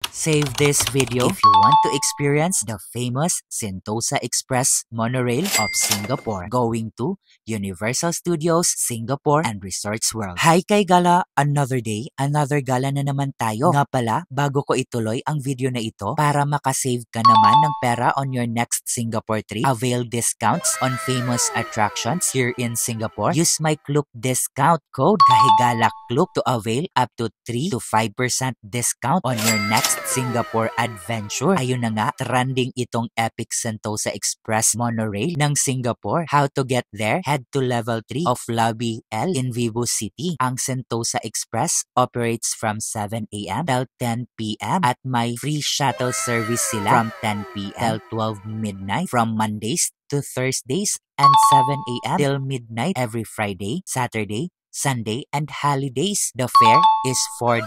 Save this video if you want to experience the famous Sentosa Express monorail of Singapore, going to Universal Studios, Singapore, and Resorts World. Hi kay Gala! Another day, another gala na naman tayo. Nga pala, bago ko ituloy ang video na ito, para makasave ka naman ng pera on your next Singapore trip, avail discounts on famous attractions here in Singapore. Use my Klook discount code, Kahigala Klook, to avail up to 3 to 5% discount on your next Singapore adventure. Ayun na nga, trending itong Epic Sentosa Express monorail ng Singapore. How to get there? Head to level 3 of Lobby L in Vivo City. Ang Sentosa Express operates from 7 a.m. till 10 p.m. at may free shuttle service sila from 10 p.m. till 12 midnight from Mondays to Thursdays and 7 a.m. till midnight every Friday, Saturday, Sunday, and holidays. The fare is $4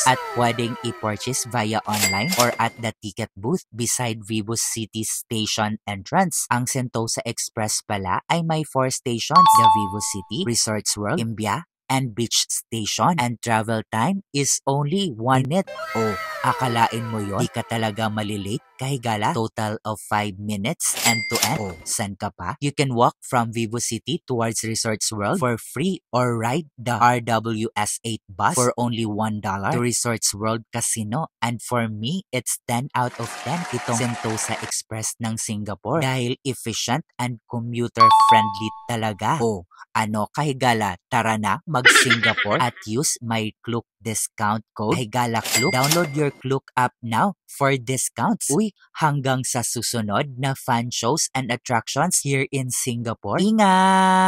at pwedeng i-purchase via online or at the ticket booth beside Vivo City Station entrance. Ang Sentosa Express pala ay may 4 stations: the Vivo City, Resorts World, Imbia, and Beach Station, and travel time is only 1 minute. Oh, akalain mo yon? Di ka talaga malilate, Kahigala? Total of 5 minutes end to end. Oh, san ka pa? You can walk from Vivo City towards Resorts World for free or ride the RWS8 bus for only $1 to Resorts World Casino. And for me, it's 10 out of 10 itong Sentosa Express ng Singapore dahil efficient and commuter-friendly talaga. Oh, ano, Kahigala, tara na mag-Singapore at use my Klook discount code, Kahigala Klook. Download your Klook app now for discounts. Uy, hanggang sa susunod na fan shows and attractions here in Singapore. Ingat!